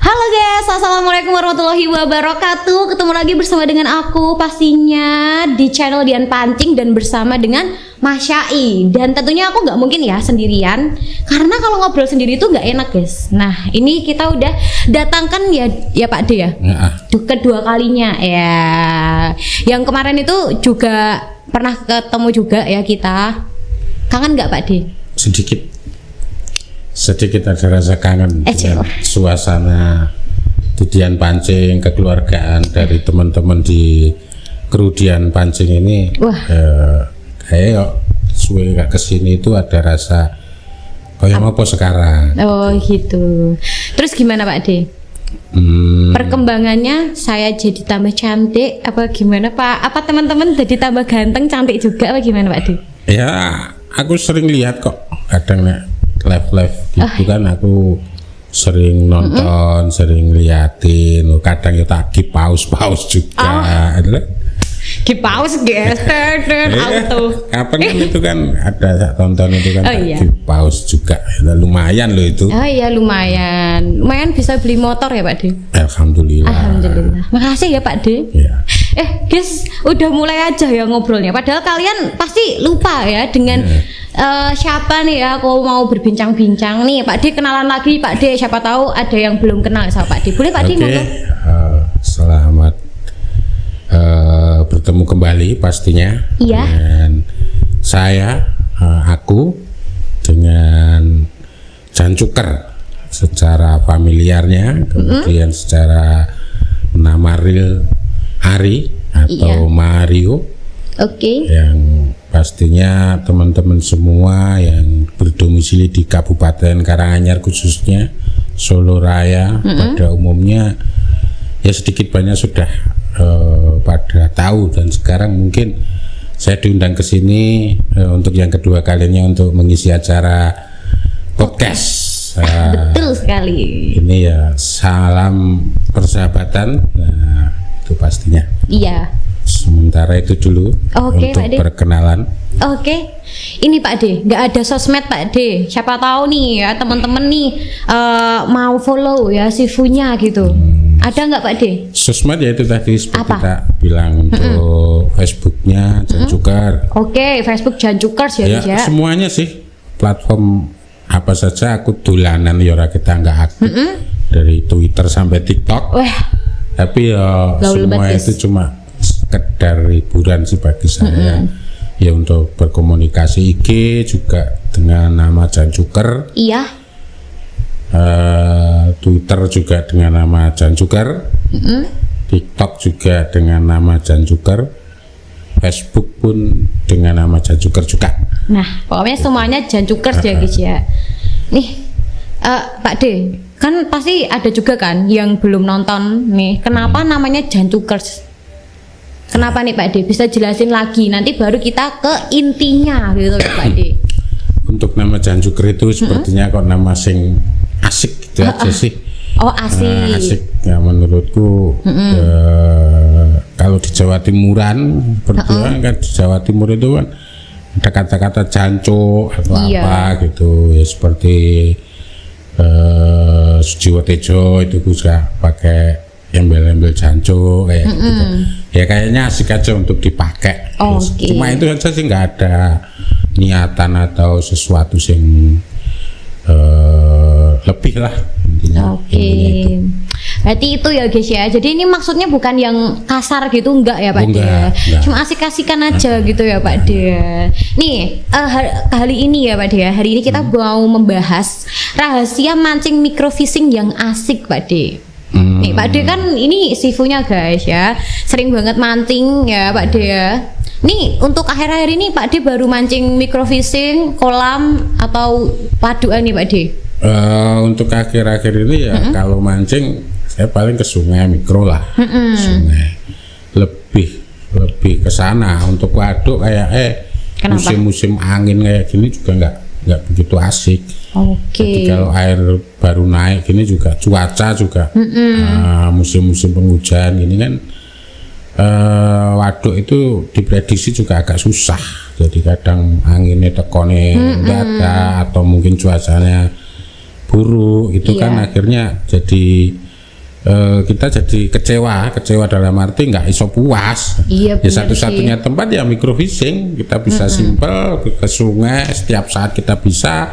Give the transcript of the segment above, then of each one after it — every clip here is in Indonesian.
Halo guys, assalamualaikum warahmatullahi wabarakatuh. Ketemu lagi bersama dengan aku pastinya di channel Dian Pancing dan bersama dengan Mas Syai. Dan tentunya aku nggak mungkin ya sendirian, karena kalau ngobrol sendiri itu nggak enak guys. Nah ini kita udah datangkan ya Pak D ya, kedua kalinya ya. Yang kemarin itu juga pernah ketemu juga ya kita. Kangen nggak Pak D? Sedikit ada rasa kangen dengan suasana di Dian Pancing, kekeluargaan dari teman-teman di kru Dian Pancing ini. Kayak suwe gak kesini itu ada rasa kayak apa sekarang. Oh gitu. Terus gimana Pak D? Perkembangannya saya jadi tambah cantik apa gimana Pak? Apa teman-teman jadi tambah ganteng cantik juga apa gimana Pak D? Ya aku sering lihat kok kadang live gitu kan, aku sering nonton, sering liatin, kadang ya tak paus juga. Paus guys, auto. Kapan kan itu kan ada tonton itu kan, paus juga, lumayan loh itu. Oh iya lumayan bisa beli motor ya Pak D. Alhamdulillah. Makasih ya Pak D. Ya. Guys, udah mulai aja ya ngobrolnya. Padahal kalian pasti lupa ya dengan siapa nih ya aku mau berbincang-bincang nih. Pak D kenalan lagi Pak D, siapa tahu ada yang belum kenal sama Pak D. Boleh Pak D ngomong? Selamat bertemu kembali pastinya. Iya. Dan saya aku dengan Jancuker secara familiarnya, kemudian secara nama real Ari atau Mario. Yang pastinya teman-teman semua yang berdomisili di Kabupaten Karanganyar khususnya Solo Raya pada umumnya ya sedikit banyak sudah pada tahu, dan sekarang mungkin saya diundang ke sini untuk yang kedua kalinya untuk mengisi acara podcast. Betul sekali. Ini ya salam persahabatan. Nah, itu pastinya. Iya. Sementara itu dulu untuk perkenalan. Ini Pak D, nggak ada sosmed Pak D. Siapa tahu nih ya teman-teman nih mau follow ya Sifunya gitu. Ada nggak Pak D? Sosmed ya itu tadi seperti kita bilang untuk Facebooknya Jancuker. Facebook Jancuker ya. Semuanya sih platform apa saja aku dolanan ya, kita nggak aktif dari Twitter sampai TikTok. Tapi ya semua itu cuma sekedar hiburan sih bagi saya. Ya untuk berkomunikasi, IG juga dengan nama Jancuker. Iya. Twitter juga dengan nama Jancuker. TikTok juga dengan nama Jancuker. Facebook pun dengan nama Jancuker juga. Nah, pokoknya semuanya Jancuker ya guys ya. Nih, Pak D, kan pasti ada juga kan yang belum nonton nih. Kenapa namanya Jancuker? Kenapa nih Pak D? Bisa jelasin lagi. Nanti baru kita ke intinya gitu ya Pak D. Untuk nama Jancuker itu sepertinya kok nama sing asik gitu aja sih. Asik. Asik ya menurutku. Kalau di Jawa Timuran, kan di Jawa Timur itu kan ada kata-kata janco atau apa gitu ya, seperti Sujiwo Tejo itu juga pakai embel-embel janco kayak gitu. Ya kayaknya asik aja untuk dipakai. Cuma itu aja sih, nggak ada niatan atau sesuatu yang lebih lah intinya. Berarti itu ya guys ya. Jadi ini maksudnya bukan yang kasar gitu, enggak ya Pak D? Cuma asik-asikan aja gitu ya Pak D. Nih kali ini ya Pak D, hari ini kita mau membahas rahasia mancing microfishing yang asik Pak D. Nih Pak D kan ini sifunya guys ya, sering banget mancing ya Pak D ya. Nih untuk akhir-akhir ini Pak D baru mancing microfishing, kolam atau paduan nih Pak D? Untuk akhir-akhir ini ya kalau mancing saya paling ke sungai mikro lah. Sungai lebih ke sana. Untuk waduk kayak musim-musim angin kayak gini juga nggak begitu asik. Jadi kalau air baru naik gini juga cuaca juga musim-musim penghujan gini kan, waduk itu diprediksi juga agak susah. Jadi kadang anginnya tekone enggak ada, atau mungkin cuacanya buruk itu kan akhirnya jadi kita jadi kecewa dalam arti nggak iso puas. Iya, Ya satu-satunya tempat ya microfishing, kita bisa simpel ke sungai setiap saat kita bisa,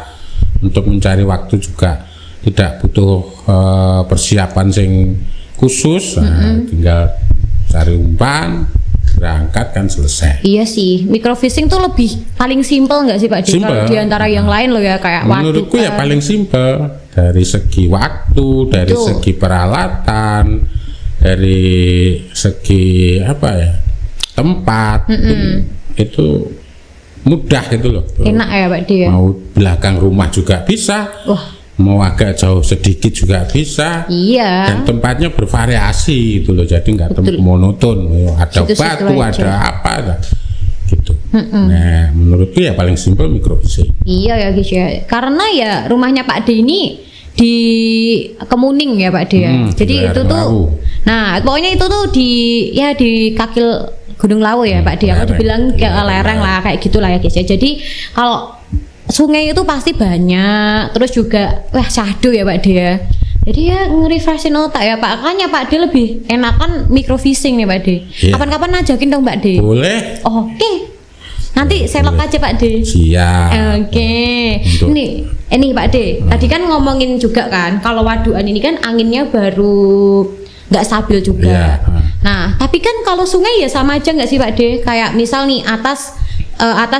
untuk mencari waktu juga tidak butuh persiapan sing khusus. Nah, tinggal cari umpan, berangkat kan selesai. Iya sih, microfishing tuh lebih paling simple nggak sih Pak Di? Simple. Kalau di antara yang lain loh ya kayak waduk. Menurutku ya kan. paling simpel dari segi waktu, dari Betul. segi peralatan, dari segi apa ya, tempat. Itu mudah gitu loh. Enak ya Pak Di ya. Mau belakang rumah juga bisa, Wah, mau agak jauh sedikit juga bisa. iya. Dan tempatnya bervariasi gitu loh, jadi nggak Betul. monoton. Ada Situ-situ batu, aja. ada apa, gitu. Nah, menurutku ya paling simpel microfishing. Iya ya guys ya. Karena ya rumahnya Pak D ini di Kemuning ya Pak D ya. Jadi di itu Lereng tuh. Lawu. Nah, pokoknya itu tuh di kaki Gunung Lawu ya Pak D. Aku lereng. dibilang kayak Lereng. lereng lah kayak gitulah ya guys ya. Jadi kalau sungai itu pasti banyak, terus juga wah syahdu ya Pak D ya. Jadi ya nge-refreshin otak ya Pak. Makanya Pak D lebih enakan microfishing nih Pak D. Iya. Kapan-kapan ajakin dong Pak D. Boleh. Oke. Nanti selok aja Pak D. Siap. Oke. Untuk- Ini Pak D. Tadi kan ngomongin juga kan kalau waduan ini kan anginnya baru nggak stabil juga. Iya. Nah, tapi kan kalau sungai ya sama aja nggak sih Pak D? Kayak misal nih atas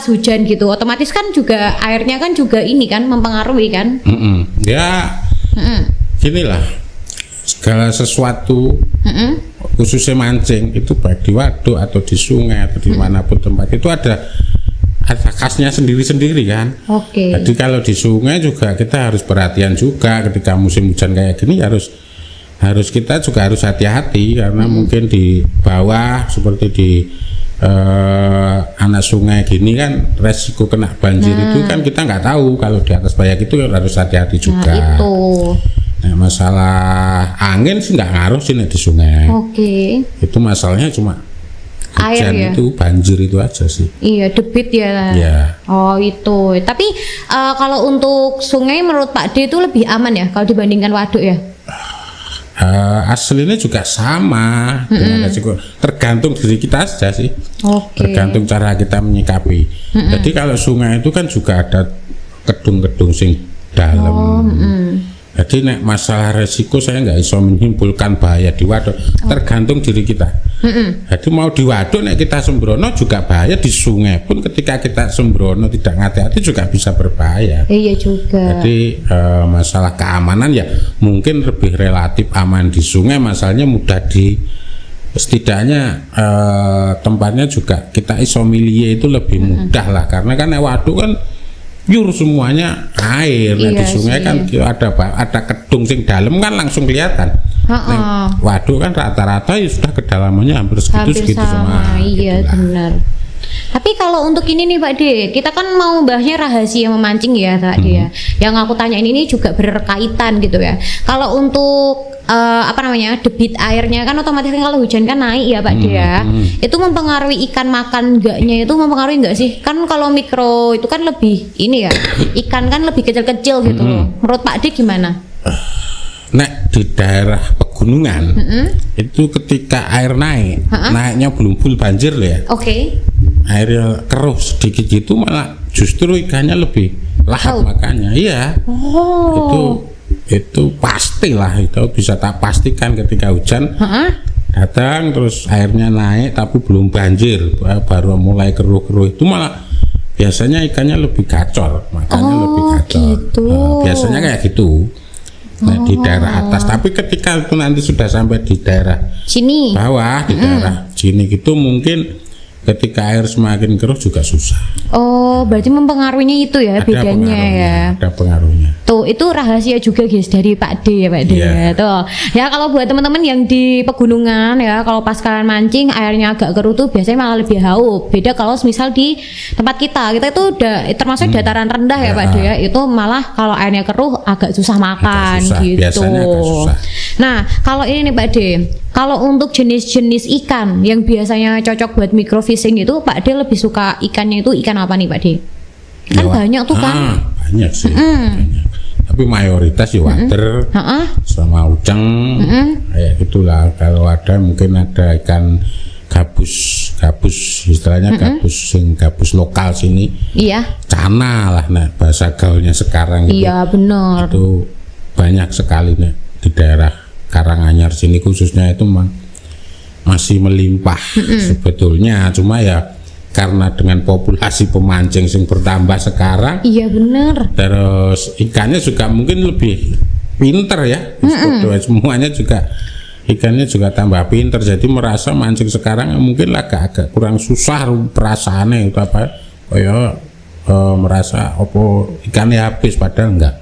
hujan gitu, otomatis kan juga airnya kan juga ini kan mempengaruhi kan? Ya, Mm-mm. ginilah, segala sesuatu khususnya mancing itu baik di waduk atau di sungai atau dimanapun tempat itu ada khasnya sendiri-sendiri kan. Oke. Jadi kalau di sungai juga kita harus perhatian juga ketika musim hujan kayak gini, harus kita juga harus hati-hati karena mungkin di bawah seperti di anak sungai gini kan resiko kena banjir itu kan kita nggak tahu. Kalau di atas banyak itu harus hati-hati juga. Nah, itu. Nah, masalah angin sih nggak ngaruh sih nih di sungai. Oke. Itu masalahnya cuma Air hujan ya? itu, banjir itu aja sih. Iya, debit ya. Iya. Oh itu. Tapi kalau untuk sungai menurut Pak D itu lebih aman ya kalau dibandingkan waduk ya? Aslinya juga sama dengan resiko. Tergantung diri kita saja sih. Oke. Tergantung cara kita menyikapi. Jadi kalau sungai itu kan juga ada kedung-kedung sing dalam. Jadi nek masalah resiko saya nggak bisa menyimpulkan bahaya di waduk. Tergantung diri kita. Jadi mau di waduk nek kita sembrono juga bahaya, di sungai pun ketika kita sembrono tidak hati-hati juga bisa berbahaya. Iya juga. Jadi masalah keamanan ya mungkin lebih relatif aman di sungai, masalahnya mudah di setidaknya tempatnya juga kita isomilie itu lebih mudah lah, karena kan waduk kan pure semuanya air. Nah, Iya di sungai sih. kan ada kedung sing dalam kan langsung kelihatan. Nah, waduk kan rata-rata ya sudah kedalamannya hampir Hampir segitu sama. semua. Iya gitulah. benar. Tapi kalau untuk ini nih Pak D, kita kan mau bahasnya rahasia memancing ya Pak D ya. Yang aku tanyain ini juga berkaitan gitu ya. Kalau untuk apa namanya debit airnya kan otomatis kan kalau hujan kan naik ya Pak D ya. Itu mempengaruhi ikan makan enggaknya, itu mempengaruhi enggak sih? Kan kalau mikro itu kan lebih ini ya, ikan kan lebih kecil-kecil gitu loh. Menurut Pak D gimana? Nek di daerah pegunungan itu ketika air naik, naiknya belum full banjir loh ya. Oke. Airnya keruh sedikit gitu malah justru ikannya lebih lahap makannya. Iya. Oh. Itu pastilah, itu bisa tak pastikan ketika hujan datang terus airnya naik tapi belum banjir, baru mulai keruh-keruh itu malah biasanya ikannya lebih gacor, makannya lebih gacor. gitu. Biasanya kayak gitu. Nah, di daerah atas, tapi ketika itu nanti sudah sampai di daerah Sini. bawah, di daerah sini gitu mungkin ketika air semakin keruh juga susah. Oh, berarti mempengaruhinya itu ya bedanya ya. Ada pengaruhnya. Tuh, itu rahasia juga guys dari Pak D ya Pak D. Iya. Tuh. Ya kalau buat teman-teman yang di pegunungan ya, kalau pas kalian mancing airnya agak keruh tuh biasanya malah lebih hauk. Beda kalau misal di tempat kita itu udah termasuk dataran rendah ya Pak D ya. Itu malah kalau airnya keruh agak susah makan susah. gitu. Biasanya agak susah. Nah, kalau ini nih Pak D, kalau untuk jenis-jenis ikan yang biasanya cocok buat microfishing itu, Pak D lebih suka ikannya itu ikan apa nih Pak D? Kan Ya, banyak tuh kan. Banyak sih. Banyak. tapi mayoritas ya wader Heeh. sama uceng kayak gitulah. Kalau ada mungkin ada ikan gabus istilahnya gabus lokal sini, Iya. cana lah nah bahasa gaulnya sekarang gitu. Iya benar. Itu banyak sekali nih di daerah Karanganyar sini khususnya itu masih melimpah sebetulnya, cuma ya karena dengan populasi pemancing yang bertambah sekarang, Iya benar. terus ikannya juga mungkin lebih pinter ya, semuanya juga ikannya juga tambah pinter, jadi merasa mancing sekarang mungkin agak kurang susah perasaannya itu apa kayak merasa opo ikannya habis, padahal enggak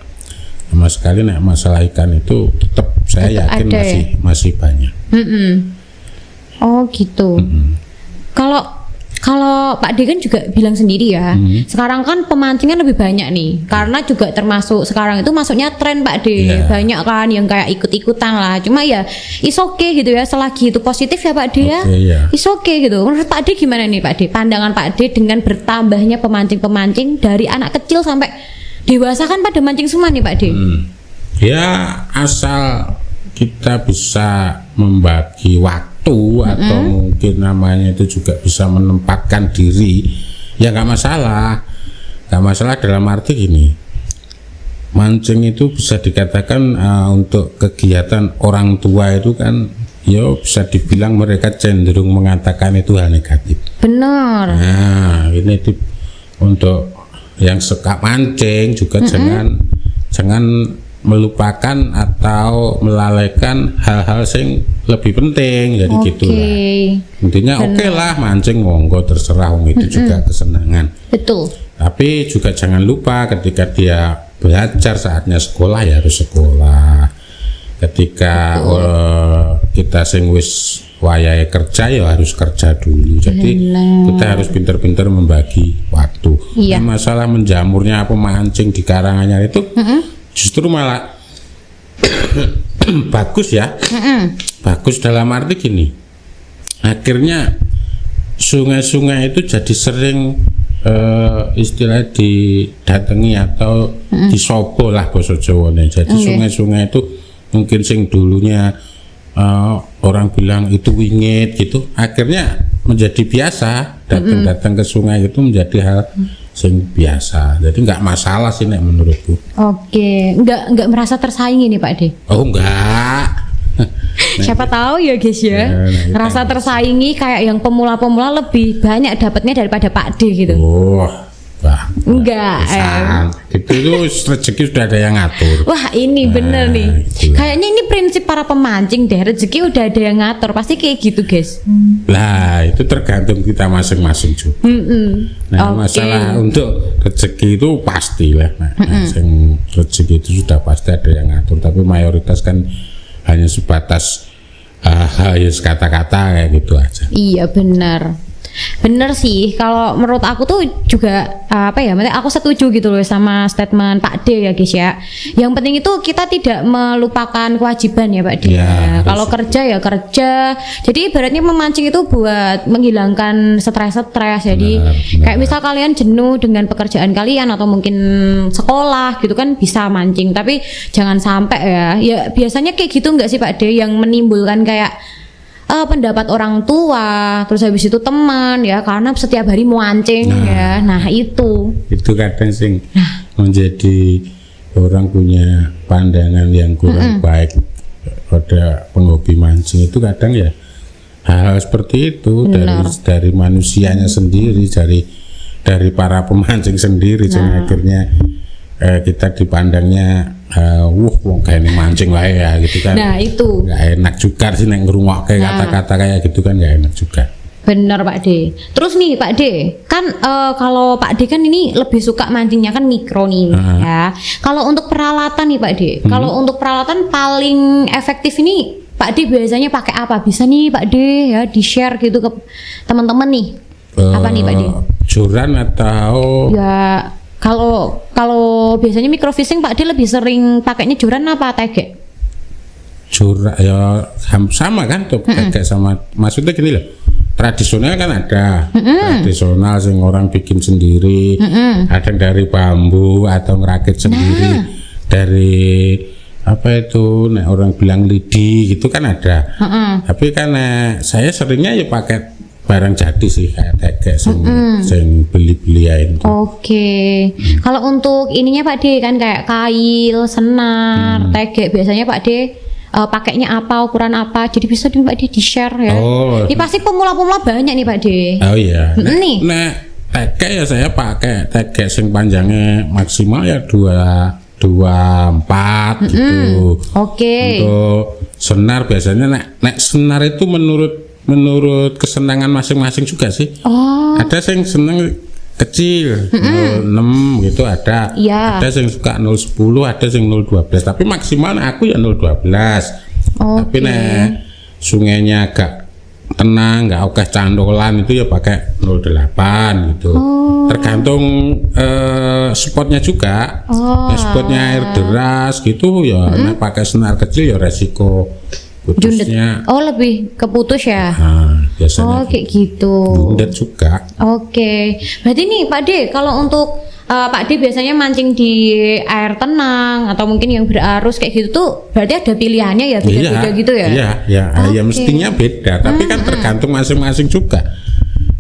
sama sekali. Nek masalah ikan itu tetap saya yakin ada ya? masih banyak. Oh gitu. Kalau Pak D kan juga bilang sendiri ya, sekarang kan pemancingan lebih banyak nih, karena juga termasuk sekarang itu masuknya tren Pak D, Iya. banyak kan yang kayak ikut-ikutan lah. Cuma ya is okay gitu ya, selagi itu positif ya Pak D ya, Oke, iya. is okay gitu. Menurut Pak D gimana nih Pak D? Pandangan Pak D dengan bertambahnya pemancing-pemancing dari anak kecil sampai dewasa kan pada mancing semua nih Pak D. Ya asal kita bisa membagi waktu atau mungkin namanya itu juga bisa menempatkan diri, ya nggak masalah dalam arti gini, mancing itu bisa dikatakan untuk kegiatan orang tua itu kan ya bisa dibilang mereka cenderung mengatakan itu hal negatif. Benar. Nah ini untuk yang suka mancing juga jangan melupakan atau melalaikan hal-hal yang lebih penting, jadi gitulah. Intinya oke lah mancing monggo terserah, itu juga kesenangan. Betul. Tapi juga jangan lupa ketika dia belajar saatnya sekolah ya harus sekolah. Ketika kita sing wis wayahe kerja ya harus kerja dulu. Jadi kita harus pintar-pintar membagi waktu. Iya. Nah, masalah menjamurnya pemancing di Karanganyar itu justru malah bagus ya. Bagus dalam arti gini, akhirnya sungai-sungai itu jadi sering istilah didatangi atau disobo lah basa Jawane. Jadi sungai-sungai itu mungkin sing dulunya orang bilang itu wingit gitu, akhirnya menjadi biasa, datang ke sungai itu menjadi hal sing biasa. Jadi nggak masalah sih nek menurutku. Oke, nggak merasa tersaingi nih Pak D. Oh enggak. Siapa tahu ya guys ya, ngerasa tersaingi kayak yang pemula-pemula lebih banyak dapatnya daripada Pak D gitu. Wah, Enggak. Itu rezeki sudah ada yang ngatur. Wah ini bener nih. itulah. Kayaknya ini prinsip para pemancing deh, rezeki udah ada yang ngatur, pasti kayak gitu guys. Lah itu tergantung kita masing-masing juga. Nah masalah untuk rezeki itu pastilah. Yang rezeki itu sudah pasti ada yang ngatur, tapi mayoritas kan hanya sebatas ya kata-kata kayak gitu aja. Iya benar. Bener sih, kalau menurut aku tuh juga apa ya, maksudnya aku setuju gitu loh sama statement Pak D ya guys ya. Yang penting itu kita tidak melupakan kewajiban ya Pak D. Ya, kalau kerja ya kerja. Jadi ibaratnya memancing itu buat menghilangkan stres-stres. Jadi kayak misal kalian jenuh dengan pekerjaan kalian atau mungkin sekolah gitu kan bisa mancing. Tapi jangan sampai ya biasanya kayak gitu nggak sih Pak D yang menimbulkan kayak pendapat orang tua, terus habis itu teman ya, karena setiap hari mau mancing ya. Nah itu kadang sing menjadi orang punya pandangan yang kurang baik pada penghobi mancing itu kadang ya hal seperti itu dari manusianya sendiri, dari para pemancing sendiri, sehingga akhirnya kita dipandangnya wong kayak mancing lah ya gitu kan. Nah itu nggak enak juga sih nek ngrungokke kata-kata kayak gitu kan, nggak enak juga. Bener Pak D. Terus nih Pak D, kan kalau Pak D kan ini lebih suka mancingnya kan mikro nih ya. Kalau untuk peralatan nih Pak D, kalau untuk peralatan paling efektif ini Pak D biasanya pakai apa? Bisa nih Pak D ya di share gitu ke teman-teman nih. Apa nih Pak D? Joran atau ya kalau biasanya microfishing Pak D lebih sering pakainya joran apa tege? Joran ya sama kan tuh tege sama, maksudnya gini loh. Tradisional kan ada, tradisional sing orang bikin sendiri, ada yang dari bambu atau ngerakit sendiri. dari apa itu nek orang bilang lidi gitu kan ada. Tapi kan saya seringnya ya pakai barang jadi sih kayak tegek sing beli-beliain. Oke. Kalau untuk ininya Pak D kan kayak kail, senar, tegek biasanya Pak D pakainya apa, ukuran apa, jadi bisa di Pak D di-share ya. Ini pasti pemula-pemula banyak nih Pak D. Oh iya. Nih. Nek tegek ya saya pakai tegek sing panjangnya maksimal ya 2,4 gitu. Oke. Untuk senar biasanya nek senar itu menurut kesenangan masing-masing juga sih. Ada yang seneng kecil 0,6 gitu ada. Iya. Ada yang suka 0,10, ada yang 0,12. Tapi maksimal aku ya 0,12. Tapi nek sungainya agak tenang, nggak oke candolan itu ya pakai 0,8 gitu. Tergantung spotnya juga. Nah, spotnya air deras gitu ya, nah pakai senar kecil ya resiko putusnya. Lebih keputus ya. Nah, biasanya Kayak gitu. bundet juga. Oke. Berarti nih Pak D, kalau untuk Pak D biasanya mancing di air tenang atau mungkin yang berarus kayak gitu tuh berarti ada pilihannya ya beda-beda gitu ya? Iya, ya mestinya beda, tapi kan tergantung masing-masing juga.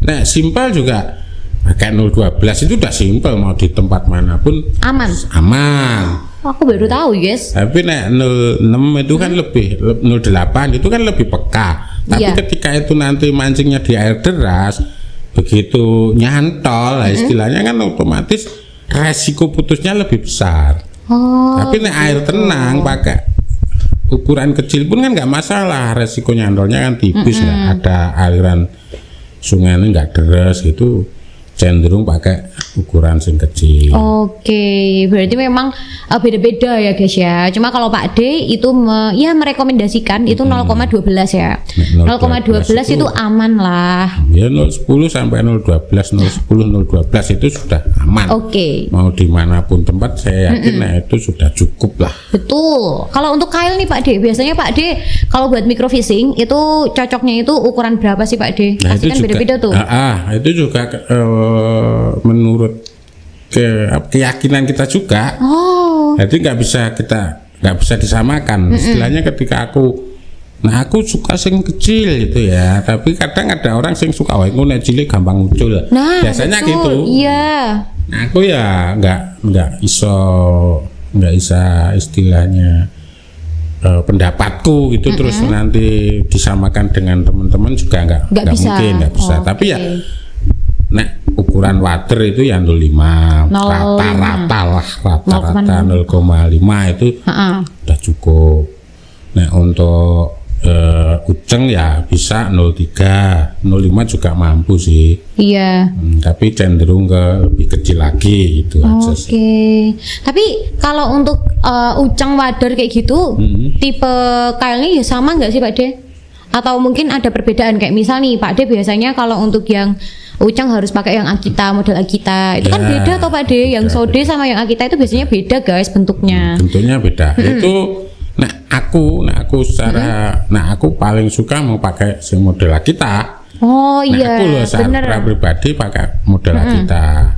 Nah, simpel juga pakai 0,12 itu udah simpel, mau di tempat manapun Aman. Aku baru tahu, guys. Tapi nek 0,6 itu kan lebih 0,8 itu kan lebih peka. Tapi ketika itu nanti mancingnya di air deras, begitu nyantol, istilahnya kan otomatis resiko putusnya lebih besar. Tapi nek air tenang pakai ukuran kecil pun kan nggak masalah, resiko nyantolnya kan tipis, nggak ada aliran sungainya nggak deras gitu. Cenderung pakai ukuran sing kecil. Oke, berarti memang beda-beda ya guys ya. Cuma kalau Pak D itu merekomendasikan itu 0,12 ya. 0,12 itu aman lah. Ya 0,10 sampai 0,12, 0,10, 0,12 itu sudah aman. Oke. Mau dimanapun tempat saya yakin itu sudah cukup lah. Betul. Kalau untuk kail nih Pak D, biasanya Pak D kalau buat microfishing itu cocoknya itu ukuran berapa sih Pak D? Nah, Pasti kan beda-beda tuh. Itu juga menurut keyakinan kita juga. Jadi nggak bisa disamakan. Istilahnya ketika aku suka sing kecil gitu ya, tapi kadang ada orang sing suka wah nek cilik gampang muncul. Nah, biasanya betul. gitu. Iya. Nah, aku ya nggak bisa istilahnya pendapatku gitu terus nanti disamakan dengan teman-teman juga nggak mungkin, nggak bisa. Tapi ya nek ukuran water itu yang 0,5 rata-rata 0,5 itu udah cukup. Nah untuk uceng ya bisa 0,3 0,5 juga mampu sih. Iya. Tapi cenderung ke lebih kecil lagi gitu aja sih. Oke. Tapi kalau untuk uceng wader kayak gitu tipe kailnya ya sama nggak sih Pak D? Atau mungkin ada perbedaan kayak misal nih Pak D biasanya kalau untuk yang uceng harus pakai yang Akita, model Akita itu kan beda toh Pak D, yang Sode sama yang Akita itu biasanya beda guys bentuknya. Bentuknya beda. Itu aku secara aku paling suka mau pakai si model Akita. Oh iya, aku loh secara pribadi pakai model Akita.